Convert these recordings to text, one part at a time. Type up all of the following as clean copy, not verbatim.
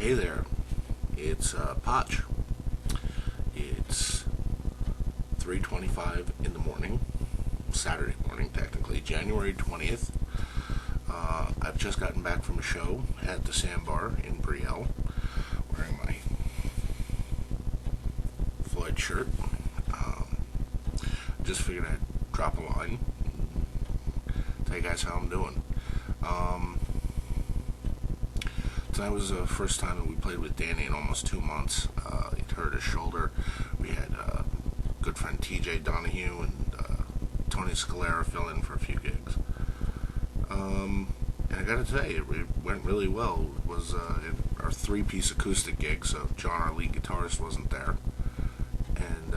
Hey there, it's Potch. It's 3:25 in the morning, Saturday morning technically, January 20th. I've just gotten back from a show at the Sandbar in Brielle, wearing my Floyd shirt. Just figured I'd drop a line, tell you guys how I'm doing. Tonight was the first time that we played with Danny in almost 2 months. He'd hurt his shoulder. We had good friend TJ Donahue and Tony Scalera fill in for a few gigs. And I gotta tell you, it went really well. It was our 3-piece acoustic gig, so John, our lead guitarist, wasn't there. And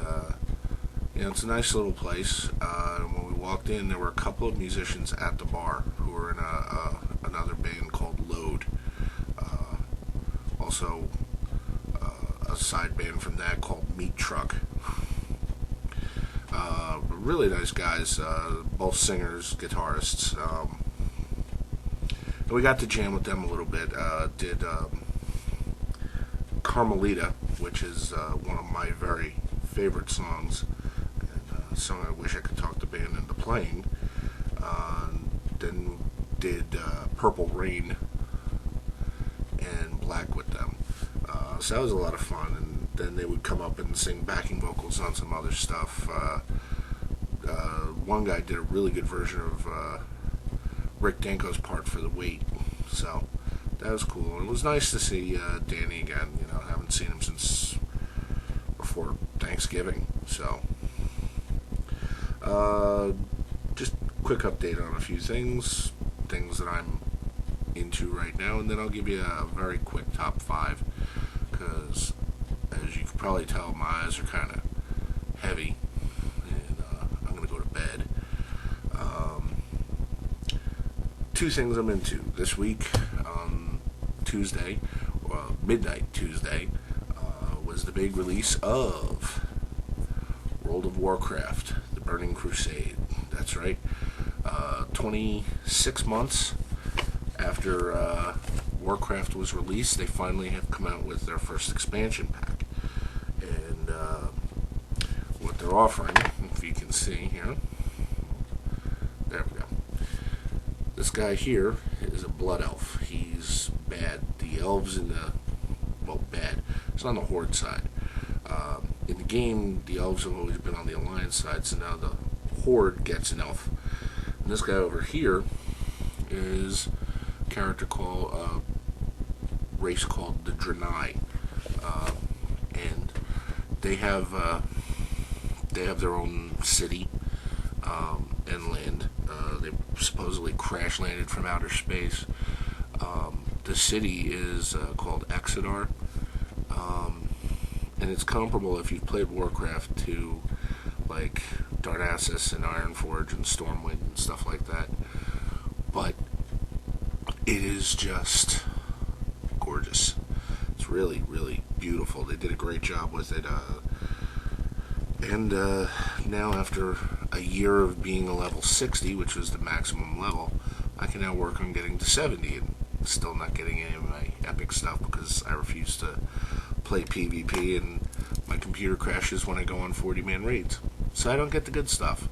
it's a nice little place. When we walked in, there were a couple of musicians at the bar who were in another band called Load. Also, a side band from that called Meat Truck. Really nice guys, both singers, guitarists. And we got to jam with them a little bit. Did Carmelita, which is one of my very favorite songs, and a song I wish I could talk the band into playing. Then did Purple Rain and Black with them. So that was a lot of fun, and then they would come up and sing backing vocals on some other stuff. One guy did a really good version of Rick Danko's part for The Wait, so that was cool. And it was nice to see Danny again. I haven't seen him since before Thanksgiving, so just quick update on a few things that I'm into right now, and then I'll give you a very quick top 5, because as you can probably tell, my eyes are kind of heavy, and I'm going to go to bed. 2 things I'm into this week. On Tuesday, midnight Tuesday, was the big release of World of Warcraft, The Burning Crusade. That's right. 26 months after Warcraft was released, they finally have come out with their first expansion pack. And what they're offering, if you can see here, there we go. This guy here is a blood elf. He's bad. The elves bad. It's on the Horde side. In the game, the elves have always been on the Alliance side, so now the Horde gets an elf. And this guy over here is a character called, race called the Draenei. And they have their own city and land. They supposedly crash landed from outer space. The city is called Exodar, and it's comparable, if you've played Warcraft, to like Darnassus and Ironforge and Stormwind and stuff like that. But it is just gorgeous. It's really, really beautiful. They did a great job with it. And now, after a year of being a level 60, which was the maximum level, I can now work on getting to 70, and still not getting any of my epic stuff because I refuse to play PvP, and my computer crashes when I go on 40-man raids. So I don't get the good stuff.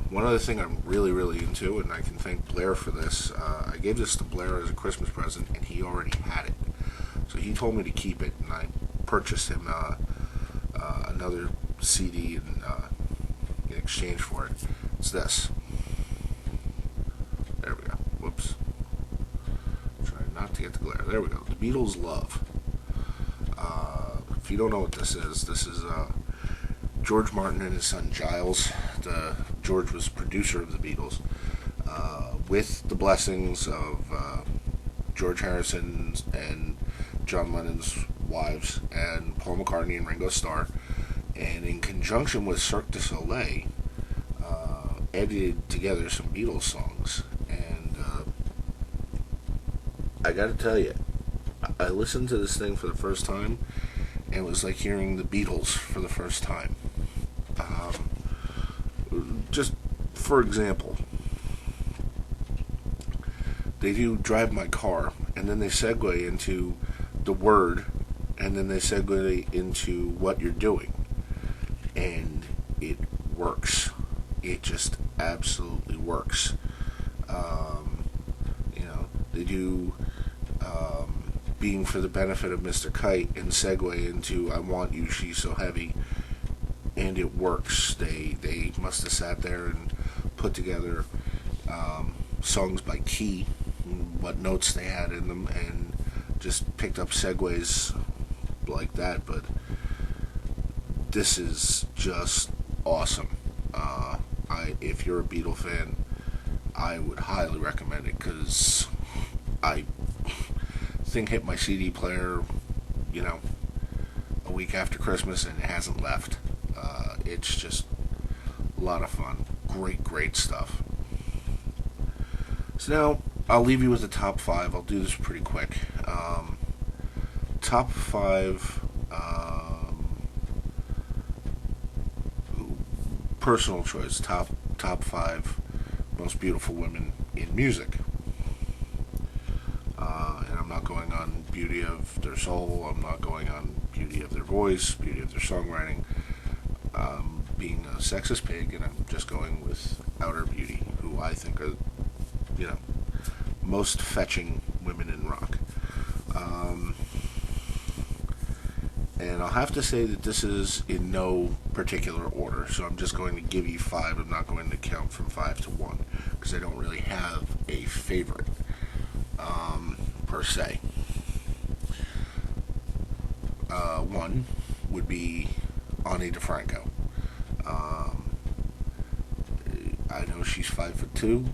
One other thing I'm really, really into, and I can thank Blair for this, I gave this to Blair as a Christmas present, and he already had it. So he told me to keep it, and I purchased him another CD in exchange for it. It's this. There we go. Whoops. Trying not to get the glare. There we go. The Beatles Love. If you don't know what this is George Martin and his son Giles. George was producer of the Beatles, with the blessings of George Harrison and John Lennon's wives, and Paul McCartney and Ringo Starr, and in conjunction with Cirque du Soleil, edited together some Beatles songs. And I gotta tell you, I listened to this thing for the first time, and it was like hearing the Beatles for the first time. Just for example, They do Drive My Car, and then they segue into the word, and then they segue into what you're doing. And it works. It just absolutely works. They do Being for the Benefit of Mr. Kite and segue into I Want You, She's So Heavy, and it works. They must have sat there and put together songs by key, what notes they had in them, and just picked up segues like that. But this is just awesome. If you're a Beatle fan, I would highly recommend it, because I think hit my CD player, a week after Christmas, and it hasn't left. It's just a lot of fun. Great stuff. So now, I'll leave you with the top 5. I'll do this pretty quick. Top 5 personal choice. Top 5 most beautiful women in music. And I'm not going on beauty of their soul. I'm not going on beauty of their voice, beauty of their songwriting. Being a sexist pig, and I'm just going with outer beauty, who I think are, most fetching women in rock. And I'll have to say that this is in no particular order, so I'm just going to give you 5. I'm not going to count from 5 to 1, because I don't really have a favorite, per se. 1 would be Ani DeFranco. I know she's 5'2".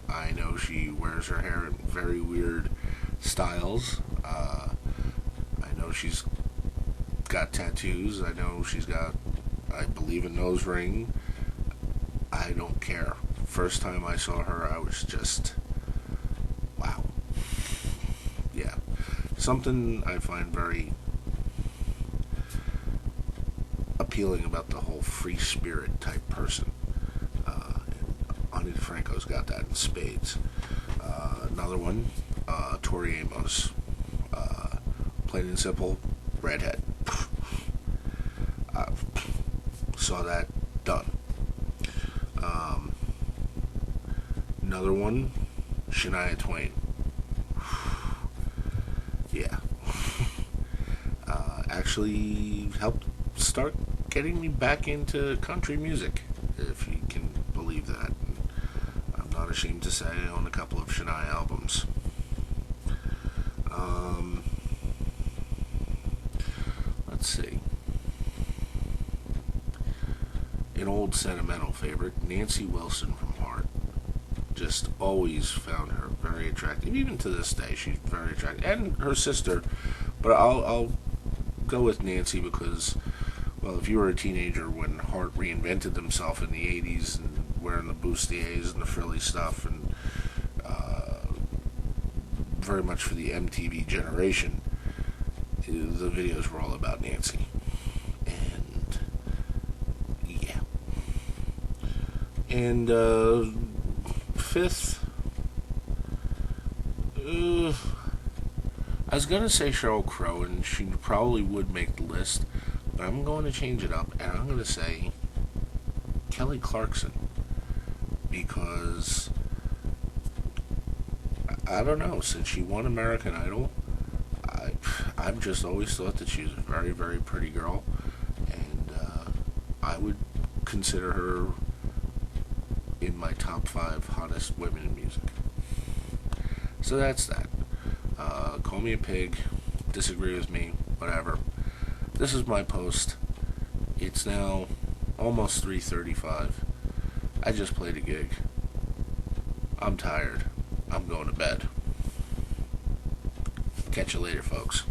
I know she wears her hair in very weird styles. I know she's got tattoos. I know she's got, I believe, a nose ring. I don't care. First time I saw her, I was just, wow. Yeah. Something I find very appealing about the whole free spirit type person. Ani DeFranco's got that in spades. Another one, Tori Amos. Plain and simple, redhead. Saw that, done. Another one, Shania Twain. Yeah. Actually helped start getting me back into country music, if you can believe that. I'm not ashamed to say I own a couple of Shania albums. Let's see. An old sentimental favorite, Nancy Wilson from Heart. Just always found her very attractive. Even to this day, she's very attractive. And her sister. But I'll go with Nancy because, well, if you were a teenager when Heart reinvented themselves in the 80s and wearing the bustiers and the frilly stuff, and very much for the MTV generation, the videos were all about Nancy. And yeah. And 5th, I was gonna say Sheryl Crow, and she probably would make the list, but I'm going to change it up, and I'm going to say Kelly Clarkson, because I don't know, since she won American Idol, I've just always thought that she was a very, very pretty girl, and I would consider her in my top 5 hottest women in music. So that's that. Call me a pig, disagree with me, whatever. This is my post. It's now almost 3:35. I just played a gig. I'm tired. I'm going to bed. Catch you later, folks.